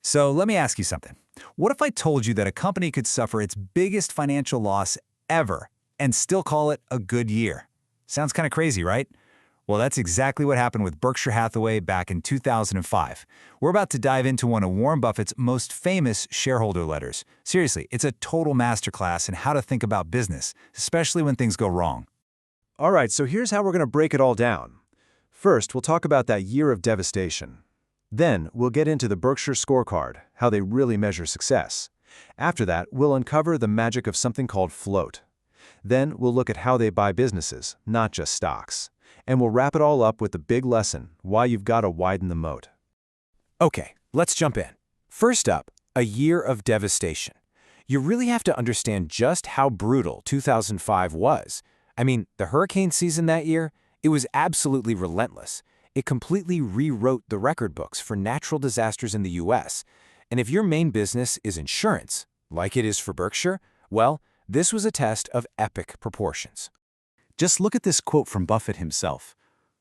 So let me ask you something. What if I told you that a company could suffer its biggest financial loss ever and still call it a good year? Sounds kind of crazy, right? Well, that's exactly what happened with Berkshire Hathaway back in 2005. We're about to dive into one of Warren Buffett's most famous shareholder letters. Seriously, it's a total masterclass in how to think about business, especially when things go wrong. All right, so here's how we're going to break it all down. First, we'll talk about that year of devastation. Then, we'll get into the Berkshire scorecard, how they really measure success. After that, we'll uncover the magic of something called float. Then, we'll look at how they buy businesses, not just stocks. And we'll wrap it all up with the big lesson, why you've got to widen the moat. Okay, let's jump in. First up, a year of devastation. You really have to understand just how brutal 2005 was. I mean, the hurricane season that year, it was absolutely relentless. It completely rewrote the record books for natural disasters in the US. And if your main business is insurance, like it is for Berkshire, well, this was a test of epic proportions. Just look at this quote from Buffett himself.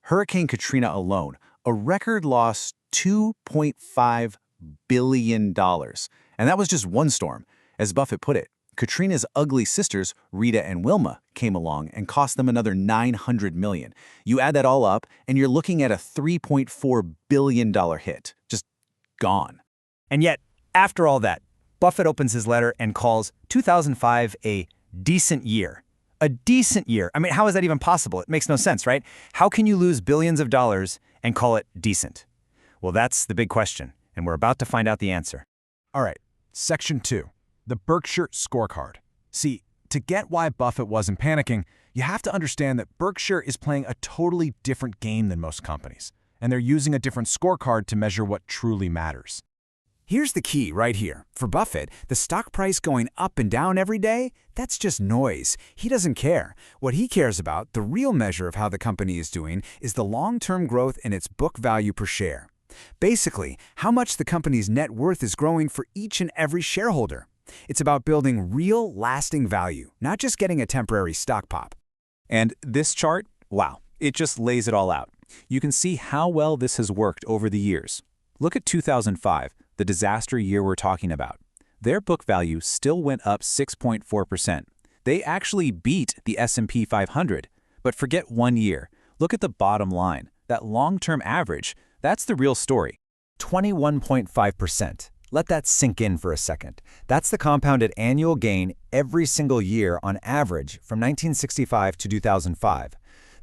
Hurricane Katrina alone, a record lost $2.5 billion. And that was just one storm. As Buffett put it, Katrina's ugly sisters, Rita and Wilma, came along and cost them another $900 million. You add that all up, and you're looking at a $3.4 billion hit. Just gone. And yet, after all that, Buffett opens his letter and calls 2005 a decent year. A decent year. I mean, how is that even possible? It makes no sense, right? How can you lose billions of dollars and call it decent? Well, that's the big question, and we're about to find out the answer. All right, Section 2, the Berkshire scorecard. See, to get why Buffett wasn't panicking, you have to understand that Berkshire is playing a totally different game than most companies, and they're using a different scorecard to measure what truly matters. Here's the key right here. For Buffett, the stock price going up and down every day, that's just noise. He doesn't care. What he cares about, the real measure of how the company is doing, is the long-term growth in its book value per share. Basically, how much the company's net worth is growing for each and every shareholder. It's about building real, lasting value, not just getting a temporary stock pop. And this chart, wow, it just lays it all out. You can see how well this has worked over the years. Look at 2005. The disaster year we're talking about. Their book value still went up 6.4%. They actually beat the S&P 500. But forget 1 year. Look at the bottom line. That long-term average, that's the real story. 21.5%. Let that sink in for a second. That's the compounded annual gain every single year on average from 1965 to 2005.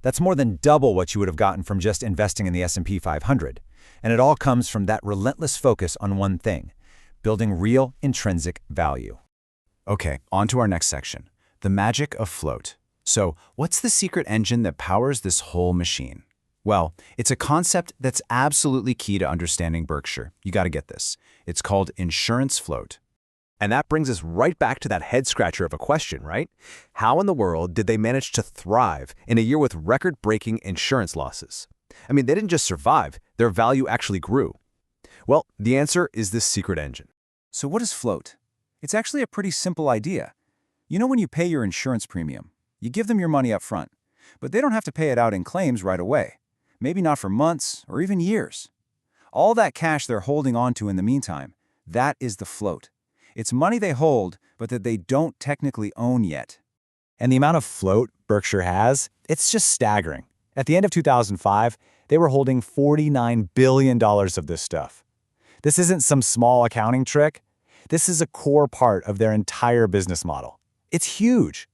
That's more than double what you would have gotten from just investing in the S&P 500. And it all comes from that relentless focus on one thing, building real intrinsic value. Okay, on to our next section, the magic of float. So, what's the secret engine that powers this whole machine? Well, it's a concept that's absolutely key to understanding Berkshire. You got to get this. It's called insurance float. And that brings us right back to that head-scratcher of a question, right? How in the world did they manage to thrive in a year with record-breaking insurance losses? I mean, they didn't just survive, their value actually grew. Well, the answer is this secret engine. So what is float? It's actually a pretty simple idea. You know when you pay your insurance premium, you give them your money up front, but they don't have to pay it out in claims right away. Maybe not for months or even years. All that cash they're holding on to in the meantime, that is the float. It's money they hold, but that they don't technically own yet. And the amount of float Berkshire has, it's just staggering. At the end of 2005, they were holding $49 billion of this stuff. This isn't some small accounting trick. This is a core part of their entire business model. It's huge.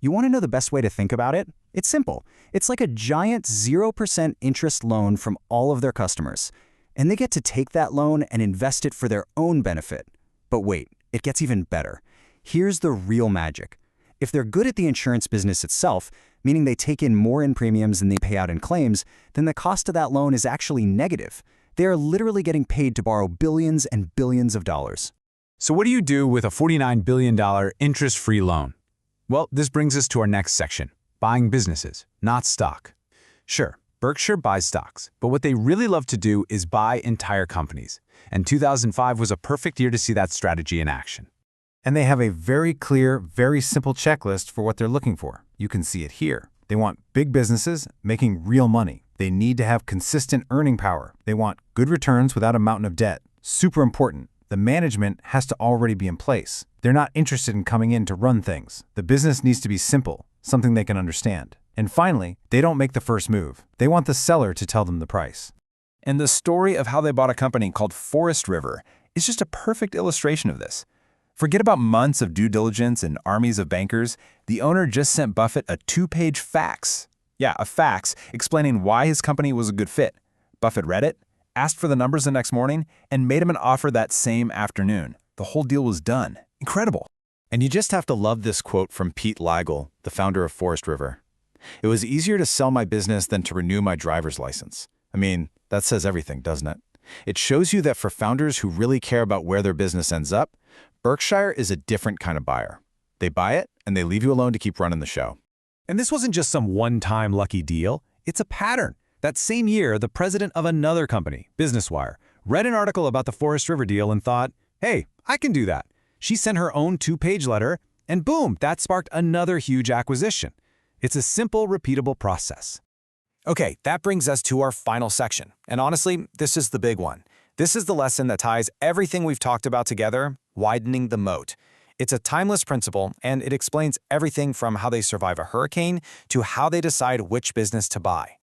You want to know the best way to think about it? It's simple. It's like a giant 0% interest loan from all of their customers. And they get to take that loan and invest it for their own benefit. But wait, it gets even better. Here's the real magic. If they're good at the insurance business itself, meaning they take in more in premiums than they pay out in claims, then the cost of that loan is actually negative. They are literally getting paid to borrow billions and billions of dollars. So what do you do with a $49 billion interest-free loan? Well, this brings us to our next section, buying businesses, not stock. Sure, Berkshire buys stocks, but what they really love to do is buy entire companies. And 2005 was a perfect year to see that strategy in action. And they have a very clear, very simple checklist for what they're looking for. You can see it here. They want big businesses making real money. They need to have consistent earning power. They want good returns without a mountain of debt. Super important. The management has to already be in place. They're not interested in coming in to run things. The business needs to be simple, something they can understand. And finally, they don't make the first move. They want the seller to tell them the price. And the story of how they bought a company called Forest River is just a perfect illustration of this. Forget about months of due diligence and armies of bankers. The owner just sent Buffett a 2-page fax. Yeah, a fax explaining why his company was a good fit. Buffett read it, asked for the numbers the next morning, and made him an offer that same afternoon. The whole deal was done. Incredible. And you just have to love this quote from Pete Leigel, the founder of Forest River. "It was easier to sell my business than to renew my driver's license." I mean, that says everything, doesn't it? It shows you that for founders who really care about where their business ends up, Berkshire is a different kind of buyer. They buy it, and they leave you alone to keep running the show. And this wasn't just some one-time lucky deal. It's a pattern. That same year, the president of another company, Business Wire, read an article about the Forest River deal and thought, hey, I can do that. She sent her own 2-page letter, and boom, that sparked another huge acquisition. It's a simple, repeatable process. Okay, that brings us to our final section. And honestly, this is the big one. This is the lesson that ties everything we've talked about together, widening the moat. It's a timeless principle, and it explains everything from how they survive a hurricane to how they decide which business to buy.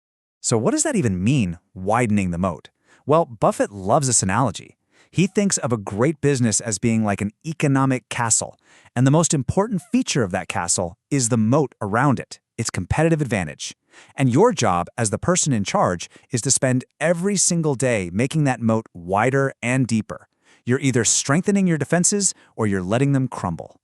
So what does that even mean, widening the moat? Well, Buffett loves this analogy. He thinks of a great business as being like an economic castle, and the most important feature of that castle is the moat around it, its competitive advantage. And your job as the person in charge is to spend every single day making that moat wider and deeper. You're either strengthening your defenses or you're letting them crumble.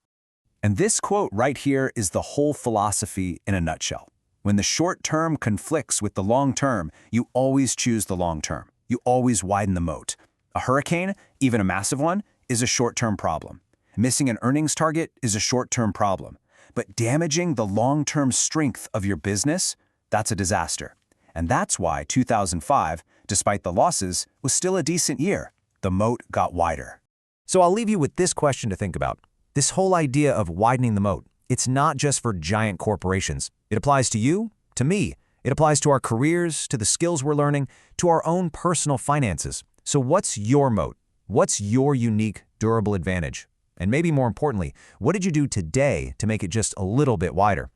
And this quote right here is the whole philosophy in a nutshell. When the short term conflicts with the long term, you always choose the long term. You always widen the moat. A hurricane, even a massive one, is a short-term problem. Missing an earnings target is a short-term problem. But damaging the long-term strength of your business, that's a disaster. And that's why 2005, despite the losses, was still a decent year. The moat got wider. So I'll leave you with this question to think about. This whole idea of widening the moat, it's not just for giant corporations. It applies to you, to me. It applies to our careers, to the skills we're learning, to our own personal finances. So what's your moat? What's your unique, durable advantage? And maybe more importantly, what did you do today to make it just a little bit wider?